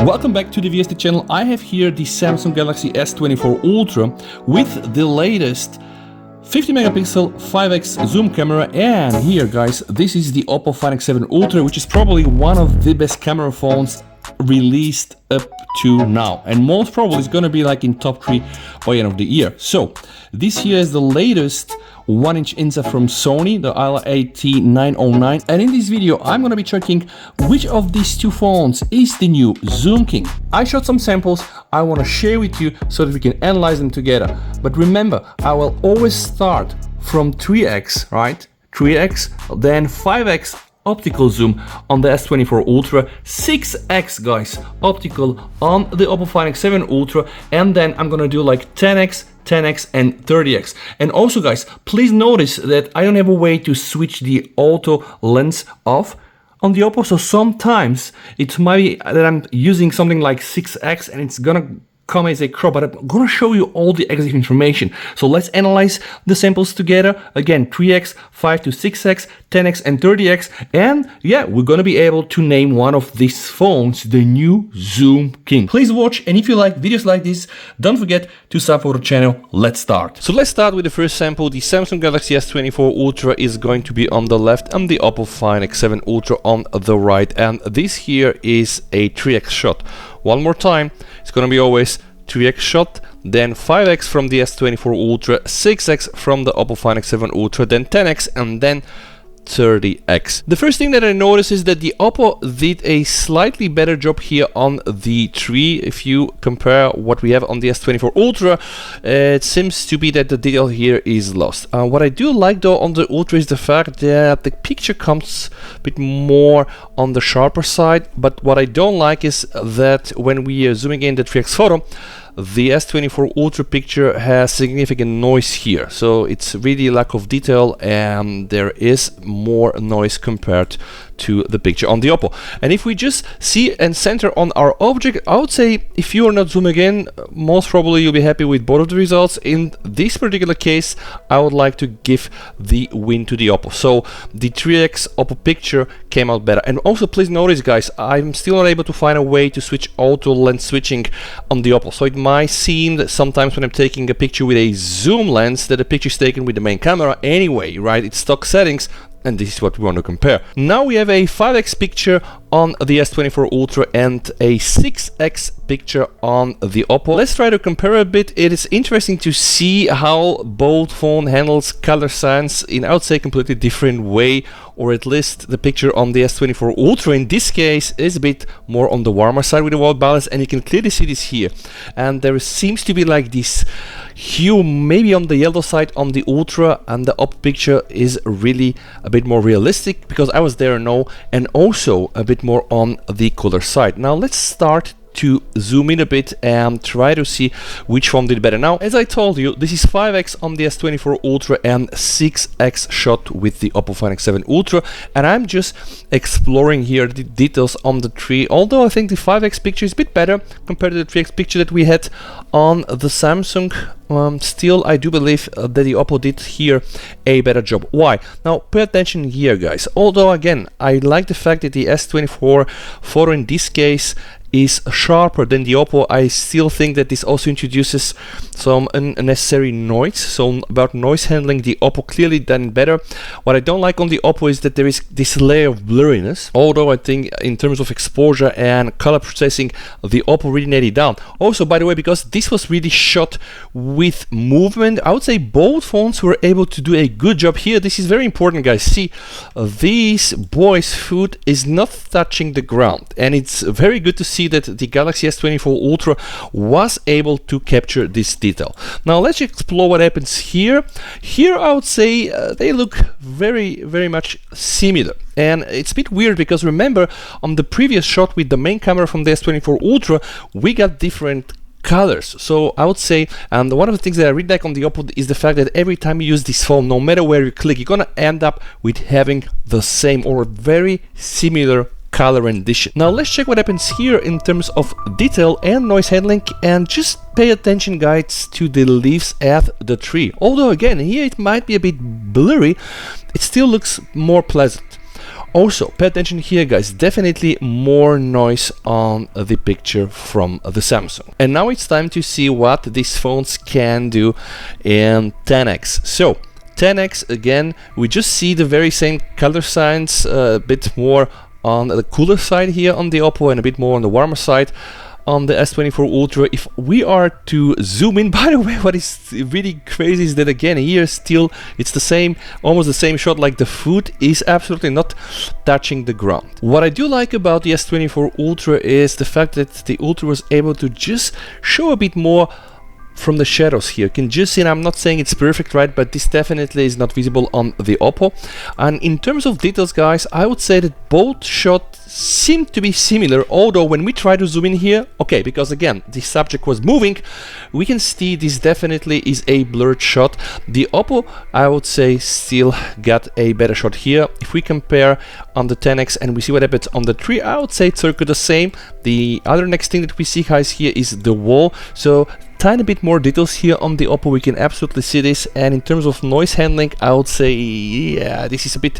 Welcome back to the VST channel. I have here the Samsung Galaxy S24 Ultra with the latest 50 megapixel 5x zoom camera, and here guys, this is the Oppo Find X7 Ultra, which is probably one of the best camera phones released up to now, and most probably it's gonna be like in top 3 by end of the year. So this here is the latest 1-inch INSA from Sony, the ILA-AT909, and in this video I'm gonna be checking which of these two phones is the new Zoom King. I shot some samples I wanna share with you so that we can analyze them together. But remember, I will always start from 3x, right? 3x, then 5x optical zoom on the S24 Ultra, 6x guys optical on the Oppo Find X7 Ultra, and then I'm gonna do like 10x, 10x and 30x. And also guys, please notice that I don't have a way to switch the auto lens off on the Oppo, so sometimes it might be that I'm using something like 6x and it's gonna come as a crop, but I'm gonna show you all the exact information. So let's analyze the samples together. Again, 3x, 5 to 6x, 10x and 30x, and yeah, we're gonna be able to name one of these phones the new Zoom King. Please watch, and if you like videos like this, don't forget to sub for the channel. Let's start. So let's start with the first sample. The Samsung Galaxy S24 Ultra is going to be on the left and the Oppo Find X7 Ultra on the right, and this here is a 3x shot. One more time, it's gonna be always 3x shot, then 5x from the S24 Ultra, 6x from the Oppo Find X7 Ultra, then 10x and then 30x. The first thing that I noticed is that the Oppo did a slightly better job here on the tree. If you compare what we have on the S24 Ultra, it seems to be that the detail here is lost. What I do like though on the Ultra is the fact that the picture comes a bit more on the sharper side, but what I don't like is that when we are zooming in the 3x photo, the S24 Ultra picture has significant noise here, so it's really lack of detail and there is more noise compared to the picture on the Oppo. And if we just see and center on our object, I would say if you are not zooming in, most probably you'll be happy with both of the results. In this particular case, I would like to give the win to the Oppo. So the 3x Oppo picture came out better. And also please notice guys, I'm still not able to find a way to switch auto lens switching on the Oppo. So it might seem that sometimes when I'm taking a picture with a zoom lens that the picture is taken with the main camera anyway, right? It's stock settings, and this is what we want to compare. Now we have a 5x picture on the S24 Ultra and a 6x picture on the Oppo. Let's try to compare a bit. It is interesting to see how both phone handles color science in, I would say, completely different way, or at least the picture on the S24 Ultra in this case is a bit more on the warmer side with the white balance, and you can clearly see this here. And there seems to be like this hue maybe on the yellow side on the Ultra, and the Oppo picture is really a bit more realistic because I was there now, and also a bit more on the cooler side. Now let's start to zoom in a bit and try to see which one did better. Now, as I told you, this is 5x on the S24 Ultra and 6x shot with the Oppo Find X7 Ultra, and I'm just exploring here the details on the tree, although I think the 5x picture is a bit better compared to the 3x picture that we had on the Samsung. Still, I do believe that the Oppo did here a better job. Why? Now, pay attention here, guys. Although, again, I like the fact that the S24 photo in this case is sharper than the Oppo, I still think that this also introduces some unnecessary noise. So about noise handling, the Oppo clearly done better. What I don't like on the Oppo is that there is this layer of blurriness, although I think in terms of exposure and color processing, the Oppo really nailed it down. Also, by the way, because this was really shot with movement, I would say both phones were able to do a good job here. This is very important, guys. See, this boy's foot is not touching the ground, and it's very good to see that the Galaxy S24 Ultra was able to capture this detail. Now let's explore what happens here. Here I would say they look very much similar, and it's a bit weird because remember on the previous shot with the main camera from the S24 Ultra we got different colors. So I would say, and one of the things that I really like on the Oppo is the fact that every time you use this phone, no matter where you click, you're gonna end up with having the same or very similar color rendition. Now let's check what happens here in terms of detail and noise handling, and just pay attention guys to the leaves at the tree. Although again here it might be a bit blurry, it still looks more pleasant. Also, pay attention here, guys, definitely more noise on the picture from the Samsung. And now it's time to see what these phones can do in 10x. So 10x, again, we just see the very same color signs, a bit more on the cooler side here on the Oppo and a bit more on the warmer side on the S24 Ultra. If we are to zoom in, by the way, what is really crazy is that again here still it's the same, almost the same shot, like the foot is absolutely not touching the ground. What I do like about the S24 Ultra is the fact that the Ultra was able to just show a bit more from the shadows here. You can just see, and I'm not saying it's perfect, right, but this definitely is not visible on the Oppo. And in terms of details, guys, I would say that both shots seem to be similar, although when we try to zoom in here, okay, because again the subject was moving, we can see this definitely is a blurred shot. The Oppo, I would say, still got a better shot here. If we compare on the 10x and we see what happens on the 3, I would say it's circa the same. The other next thing that we see, guys, here is the wall, so tiny bit more details here on the Oppo, we can absolutely see this. And in terms of noise handling, I would say, yeah, this is a bit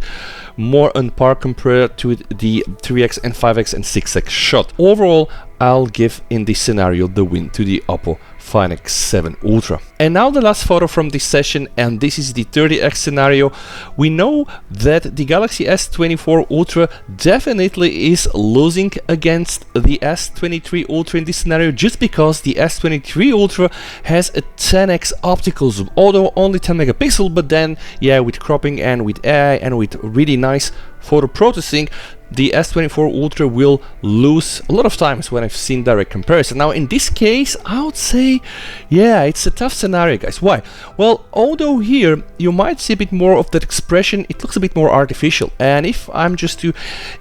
more on par compared to the 3x and 5x and 6x shot. Overall, I'll give in this scenario the win to the Oppo Find X7 Ultra. And now the last photo from this session, and this is the 30x scenario. We know that the Galaxy S24 Ultra definitely is losing against the S23 Ultra in this scenario, just because the S23 Ultra has a 10x optical zoom, although only 10 megapixel, but then yeah, with cropping and with AI and with really nice photo processing, the S24 Ultra will lose a lot of times when I've seen direct comparison. Now in this case, I would say, yeah, it's a tough scenario, guys. Why? Well, although here you might see a bit more of that expression, it looks a bit more artificial. And if I'm just to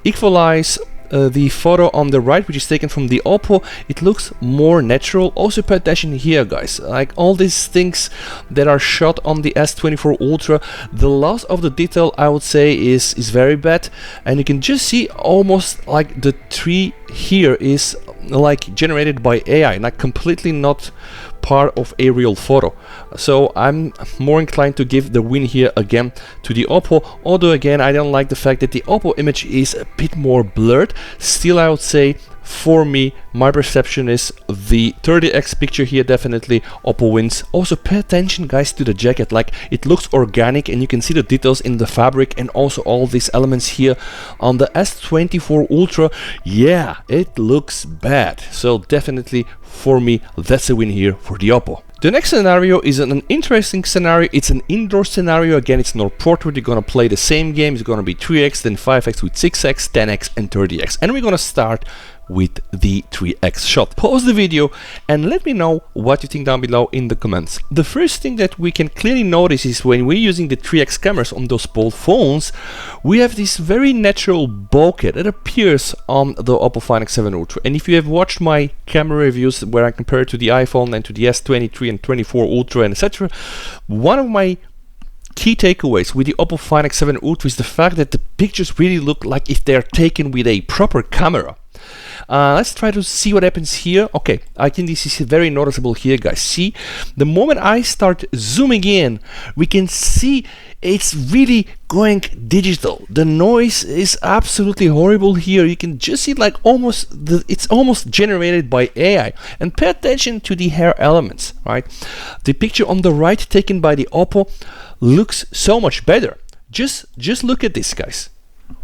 equalize the photo on the right, which is taken from the Oppo, it looks more natural. Also pay attention here, guys, like all these things that are shot on the S24 Ultra, the loss of the detail, I would say, is very bad. And you can just see almost like the tree here is like generated by AI, like completely not part of a real photo. So I'm more inclined to give the win here again to the Oppo, although again I don't like the fact that the Oppo image is a bit more blurred. Still, I would say, for me, my perception is the 30x picture here, definitely Oppo wins. Also pay attention, guys, to the jacket, like it looks organic and you can see the details in the fabric and also all these elements here. On the S24 Ultra, yeah, it looks bad. So definitely for me, that's a win here for the Oppo. The next scenario is an interesting scenario. It's an indoor scenario. Again, it's not portrait. You're gonna play the same game. It's gonna be 3x, then 5x with 6x, 10x and 30x. And we're gonna start with the 3x shot. Pause the video and let me know what you think down below in the comments. The first thing that we can clearly notice is when we're using the 3x cameras on those both phones, we have this very natural bokeh that appears on the Oppo Find X7 Ultra. And if you have watched my camera reviews where I compare it to the iPhone and to the S23 and 24 Ultra and etc., one of my key takeaways with the Oppo Find X7 Ultra is the fact that the pictures really look like if they're taken with a proper camera. Let's try to see what happens here. Okay, I think this is very noticeable here, guys. See, the moment I start zooming in, we can see it's really going digital. The noise is absolutely horrible here. You can just see like it's almost generated by AI. And pay attention to the hair elements, right? The picture on the right taken by the Oppo looks so much better. Just look at this, guys.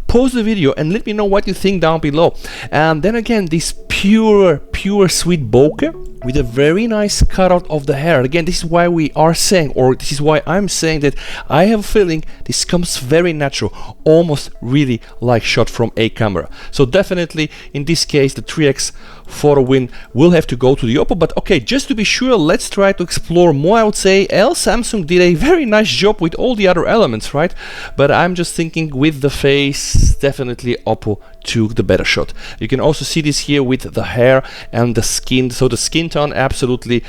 Pause the video and let me know what you think down below. And then again, this pure sweet bokeh with a very nice cutout of the hair. Again, this is why we are saying, or this is why I'm saying that I have a feeling this comes very natural, almost really like shot from a camera. So definitely in this case the 3x photo win will have to go to the Oppo. But okay, just to be sure, let's try to explore more. I would say Samsung did a very nice job with all the other elements, right? But I'm just thinking with the face, definitely Oppo took the better shot. You can also see this here with the hair and the skin. So the skin tone absolutely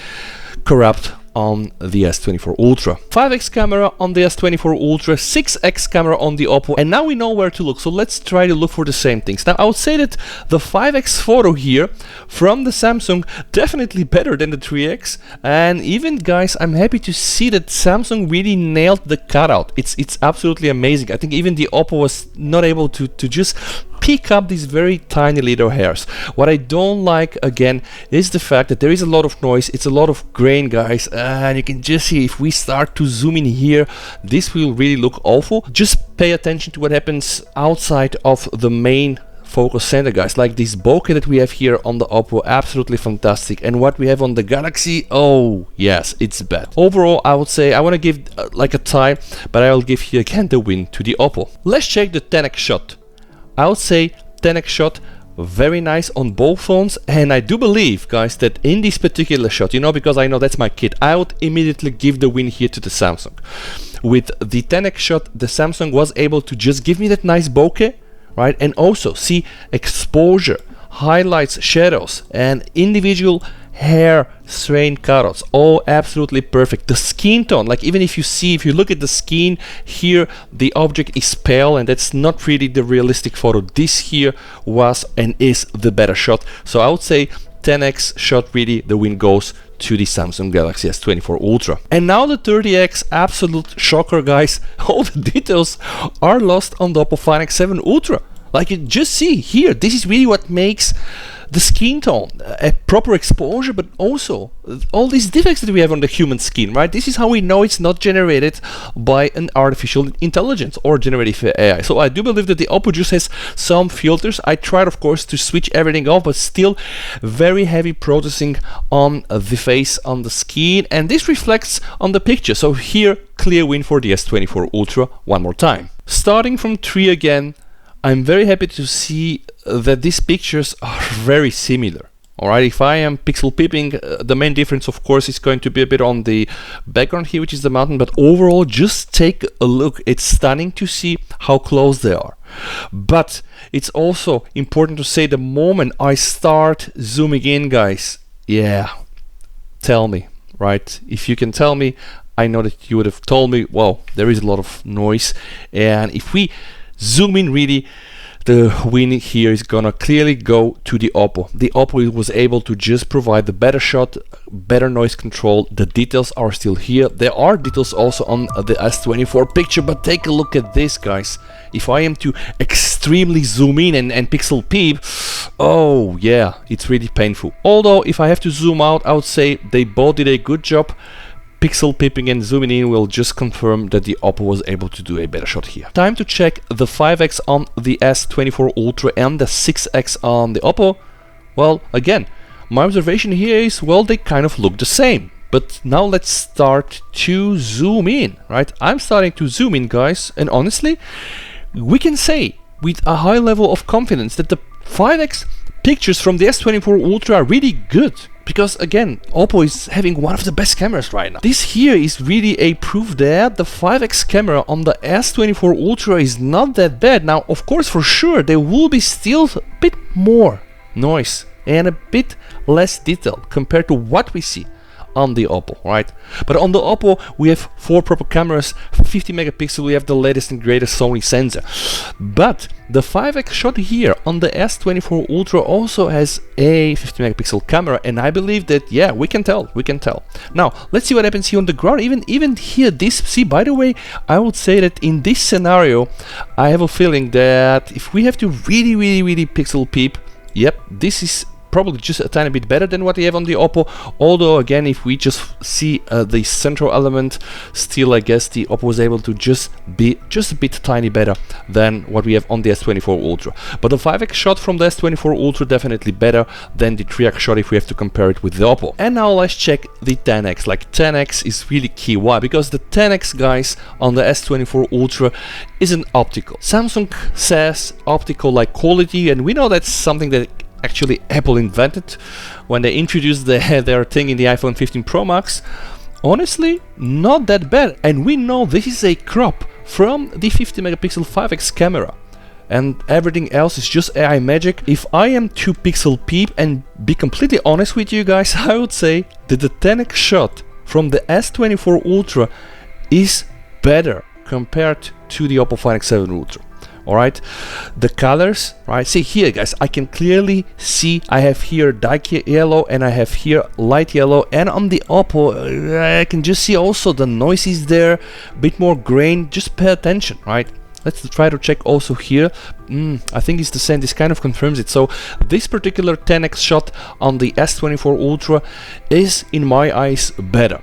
corrupt on the S24 Ultra. 5x camera on the S24 Ultra, 6x camera on the Oppo, and now we know where to look, so let's try to look for the same things. Now I would say that the 5x photo here from the Samsung definitely better than the 3x, and even guys, I'm happy to see that Samsung really nailed the cutout. It's absolutely amazing. I think even the Oppo was not able to just pick up these very tiny little hairs. What I don't like again is the fact that there is a lot of noise, it's a lot of grain guys, and you can just see if we start to zoom in here, this will really look awful. Just pay attention to what happens outside of the main focus center guys, like this bokeh that we have here on the Oppo, absolutely fantastic, and what we have on the Galaxy, oh yes, it's bad. Overall I would say I want to give like a tie, but I will give here again the win to the Oppo. Let's check the 10x shot. I would say 10x shot, very nice on both phones, and I do believe guys that in this particular shot, you know, because I know that's my kid, I would immediately give the win here to the Samsung. With the 10x shot, the Samsung was able to just give me that nice bokeh, right, and also see exposure, highlights, shadows, and individual hair strain cutouts, all absolutely perfect. The skin tone, like even if you look at the skin here, the object is pale, and that's not really the realistic photo. This here was and is the better shot, so I would say 10x shot, really the win goes to the Samsung Galaxy S24 Ultra. And now the 30x, absolute shocker guys, all the details are lost on the Oppo Find X7 Ultra. Like you just see here, this is really what makes the skin tone, a proper exposure, but also all these defects that we have on the human skin, right? This is how we know it's not generated by an artificial intelligence or generative AI. So I do believe that the Oppo just has some filters. I tried of course to switch everything off, but still very heavy processing on the face, on the skin, and this reflects on the picture. So here, clear win for the S24 Ultra one more time. Starting from 3 again, I'm very happy to see that these pictures are very similar. Alright, if I am pixel peeping, the main difference of course is going to be a bit on the background here, which is the mountain, but overall just take a look. It's stunning to see how close they are. But it's also important to say the moment I start zooming in guys, yeah, tell me, right? If you can tell me, I know that you would have told me, wow, there is a lot of noise, and if we zoom in really, the win here is gonna clearly go to the Oppo. The Oppo was able to just provide the better shot, better noise control. The details are still here. There are details also on the S24 picture, but take a look at this guys. If I am to extremely zoom in and pixel peep, oh yeah, it's really painful. Although if I have to zoom out, I would say they both did a good job. Pixel peeping and zooming in will just confirm that the Oppo was able to do a better shot here. Time to check the 5x on the S24 Ultra and the 6x on the Oppo. Well, again, my observation here is, well, they kind of look the same. But now let's start to zoom in, right? I'm starting to zoom in, guys, and honestly, we can say with a high level of confidence that the 5x pictures from the S24 Ultra are really good. Because again, Oppo is having one of the best cameras right now. This here is really a proof that the 5x camera on the S24 Ultra is not that bad. Now, of course, for sure, there will be still a bit more noise and a bit less detail compared to what we see on the Oppo, right? But on the Oppo, we have 4 proper cameras, 50 megapixel, we have the latest and greatest Sony sensor. But the 5x shot here on the S24 Ultra also has a 50 megapixel camera, and I believe that, yeah, we can tell. Now, let's see what happens here on the ground. Even here, this, see, by the way, I would say that in this scenario, I have a feeling that if we have to really pixel peep, yep, this is probably just a tiny bit better than what we have on the Oppo. Although again, if we just see the central element, still I guess the Oppo was able to just be a bit tiny better than what we have on the S24 Ultra. But the 5x shot from the S24 Ultra definitely better than the 3x shot if we have to compare it with the Oppo. And now let's check the 10x. Like 10x is really key. Why? Because the 10x guys on the S24 Ultra is an optical. Samsung says optical like quality, and we know that's something that actually Apple invented when they introduced their thing in the iPhone 15 Pro Max. Honestly, not that bad, and we know this is a crop from the 50 megapixel 5x camera, and everything else is just AI magic. If I am to pixel peep and be completely honest with you guys, I would say that the 10x shot from the S24 Ultra is better compared to the Oppo Find X7 Ultra. Alright, the colors, right? See here, guys, I can clearly see I have here dark yellow and I have here light yellow, and on the Oppo I can just see also the noise is there, a bit more grain. Just pay attention, right? Let's try to check also here. I think it's the same. This kind of confirms it. So this particular 10x shot on the S24 Ultra is, in my eyes, better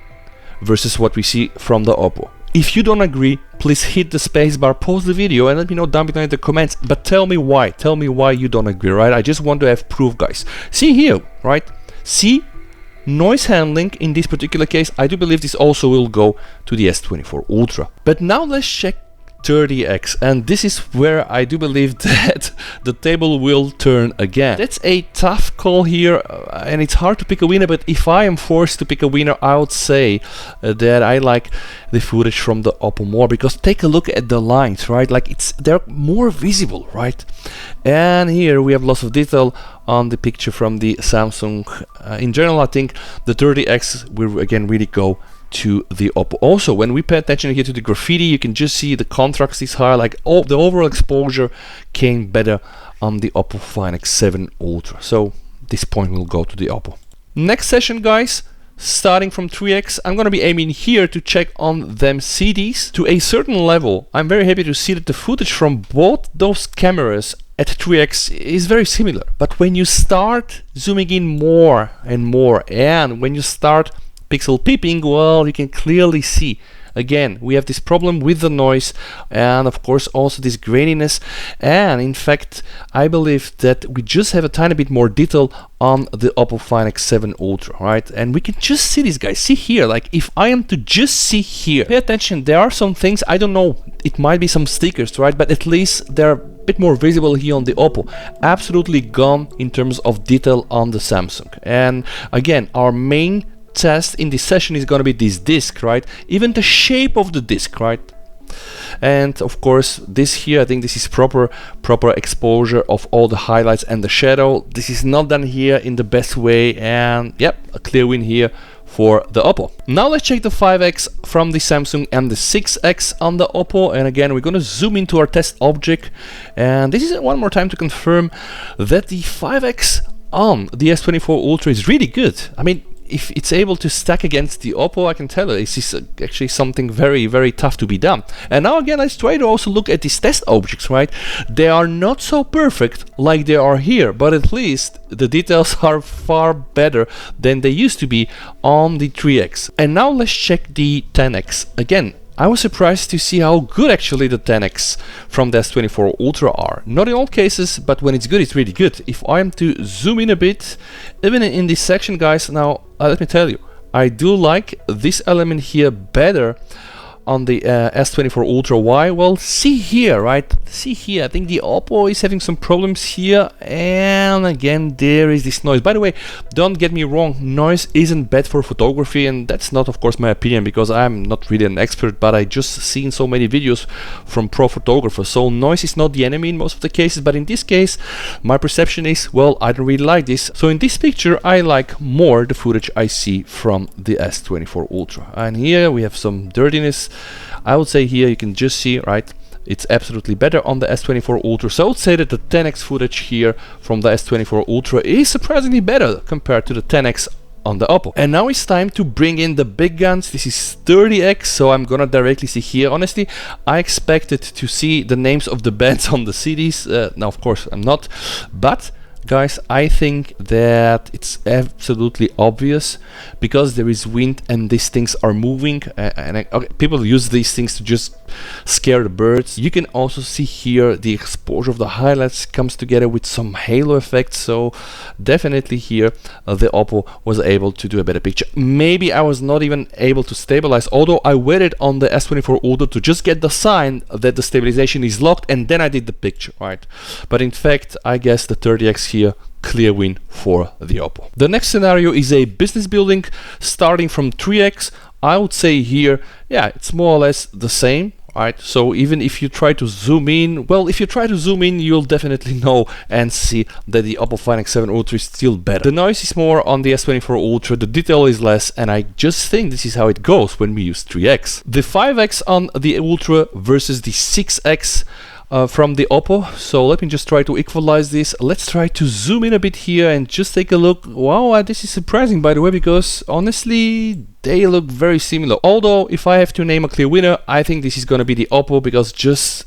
versus what we see from the Oppo. If you don't agree, please hit the spacebar, pause the video, and let me know down below in the comments. But tell me why. Tell me why you don't agree, right? I just want to have proof, guys. See here, right? See, noise handling in this particular case. I do believe this also will go to the S24 Ultra. But now let's check 30x, and this is where I do believe that the table will turn again. That's a tough call here, and it's hard to pick a winner, but if I am forced to pick a winner, I would say that I like the footage from the Oppo more, because take a look at the lines, right? Like they're more visible, right? And here we have lots of detail on the picture from the Samsung. In general, I think the 30x will again really go to the Oppo. Also, when we pay attention here to the graffiti, you can just see the contrast is higher, like the overall exposure came better on the Oppo Find X7 Ultra. So this point will go to the Oppo. Next session, guys, starting from 3x, I'm gonna be aiming here to check on them CDs to a certain level. I'm very happy to see that the footage from both those cameras at 3x is very similar. But when you start zooming in more and more, and when you start pixel peeping, well, you can clearly see again we have this problem with the noise, and of course also this graininess. And in fact, I believe that we just have a tiny bit more detail on the Oppo Find X7 Ultra, right? And we can just see this, guys. See here, like if I am to just see here, pay attention, there are some things, I don't know, it might be some stickers, right? But at least they're a bit more visible here on the Oppo. Absolutely gone in terms of detail on the Samsung. And again, our main test in this session is going to be this disc, right? Even the shape of the disc, right? And of course this here, I think this is proper exposure of all the highlights and the shadow. This is not done here in the best way, and yep, a clear win here for the Oppo. Now let's check the 5x from the Samsung and the 6x on the Oppo. And again, we're going to zoom into our test object, and this is one more time to confirm that the 5x on the S24 Ultra is really good. I mean, if it's able to stack against the Oppo, I can tell you this is actually something very tough to be done. And now again, let's try to also look at these test objects, right? They are not so perfect like they are here, but at least the details are far better than they used to be on the 3x. And now let's check the 10x. Again, I was surprised to see how good actually the 10x from the S24 Ultra are. Not in all cases, but when it's good, it's really good. If I am to zoom in a bit, even in this section, guys, now let me tell you, I do like this element here better on the S24 Ultra. Why? Well, see here, right? See here, I think the Oppo is having some problems here, and again there is this noise. By the way, don't get me wrong, noise isn't bad for photography, and that's not of course my opinion, because I'm not really an expert, but I just seen so many videos from pro photographers. So noise is not the enemy in most of the cases, but in this case my perception is, well, I don't really like this. So in this picture I like more the footage I see from the S24 Ultra. And here we have some dirtiness. I would say here you can just see, right, it's absolutely better on the S24 Ultra. So I would say that the 10x footage here from the S24 Ultra is surprisingly better compared to the 10x on the Oppo. And now it's time to bring in the big guns. This is 30x, so I'm gonna directly see here. Honestly, I expected to see the names of the bands on the CDs. Now of course I'm not, but guys, I think that it's absolutely obvious, because there is wind and these things are moving, and okay, people use these things to just scare the birds. You can also see here the exposure of the highlights comes together with some halo effect. So definitely here the Oppo was able to do a better picture. Maybe I was not even able to stabilize, although I waited on the S24 Ultra to just get the sign that the stabilization is locked, and then I did the picture, right? But in fact, I guess the 30x here, clear win for the Oppo. The next scenario is a business building starting from 3x. I would say here, yeah, it's more or less the same. right? So even if you try to zoom in, well, if you try to zoom in, you'll definitely know and see that the Oppo Find X7 Ultra is still better. The noise is more on the S24 Ultra, the detail is less, and I just think this is how it goes when we use 3x. The 5x on the Ultra versus the 6x from the Oppo. So let me just try to equalize this. Let's try to zoom in a bit here and just take a look. Wow, this is surprising, by the way, because honestly they look very similar. Although if I have to name a clear winner, I think this is gonna be the Oppo, because just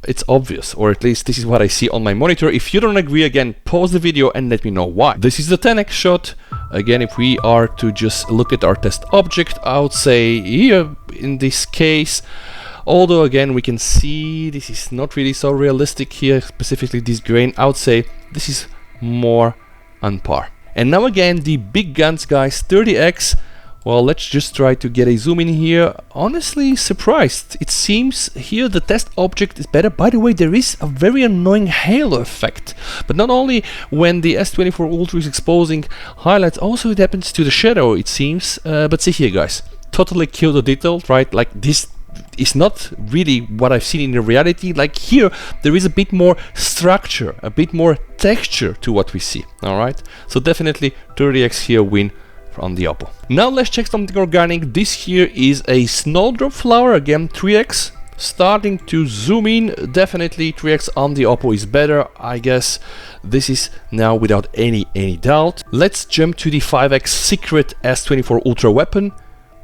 it's obvious, or at least this is what I see on my monitor. If you don't agree, again, pause the video and let me know why. This is the 10x shot. Again, if we are to just look at our test object, I would say here in this case, although again we can see this is not really so realistic here, specifically this grain, I would say this is more on par. And now again, the big guns, guys, 30x. Well, let's just try to get a zoom in here. Honestly surprised. It seems here the test object is better. By the way, there is a very annoying halo effect. But not only when the S24 Ultra is exposing highlights, also it happens to the shadow, it seems. But see here, guys, totally kill the detail, right? Like this is not really what I've seen in the reality. Like here, there is a bit more structure, a bit more texture to what we see, all right? So definitely 30x here win on the Oppo. Now let's check something organic. This here is a snowdrop flower, again 3x. Starting to zoom in, definitely 3x on the Oppo is better. I guess this is now without any doubt. Let's jump to the 5x secret S24 Ultra weapon.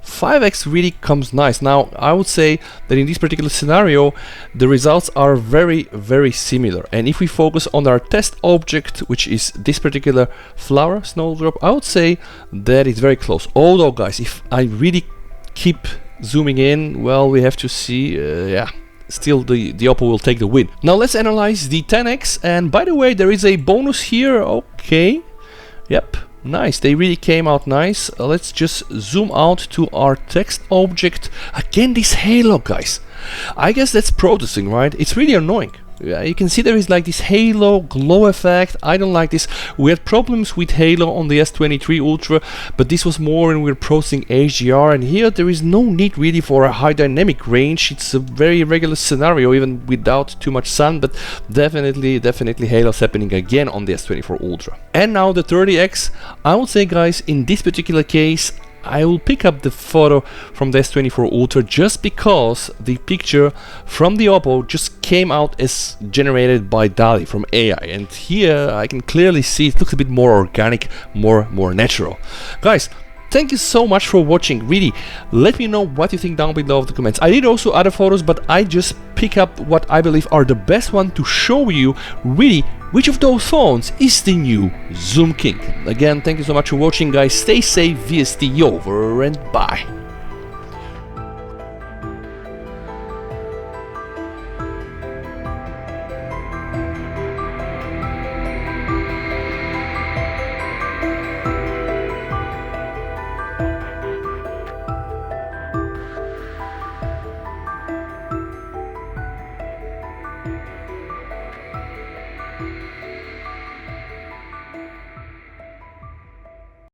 5x really comes nice. Now I would say that in this particular scenario the results are very similar, and if we focus on our test object, which is this particular flower snowdrop, I would say that it's very close. Although, guys, if I really keep zooming in, well, we have to see, yeah, still the Oppo will take the win. Now let's analyze the 10x, and by the way, there is a bonus here. Okay, yep, nice, they really came out nice. Let's just zoom out to our text object. Again, this halo, guys, I guess that's processing, right? It's really annoying. Yeah, you can see there is like this halo glow effect. I don't like this. We had problems with halo on the S23 Ultra, but this was more when we were processing HDR, and here there is no need really for a high dynamic range. It's a very regular scenario even without too much sun, but definitely halo's happening again on the S24 Ultra. And now the 30x, I would say, guys, in this particular case I will pick up the photo from the S24 Ultra just because the picture from the Oppo just came out as generated by DALL-E from AI, and here I can clearly see it looks a bit more organic, more natural. Guys, thank you so much for watching. Really, let me know what you think down below in the comments. I did also other photos, but I just pick up what I believe are the best one to show you really which of those phones is the new Zoom King. Again, thank you so much for watching, guys. Stay safe, VST over and bye.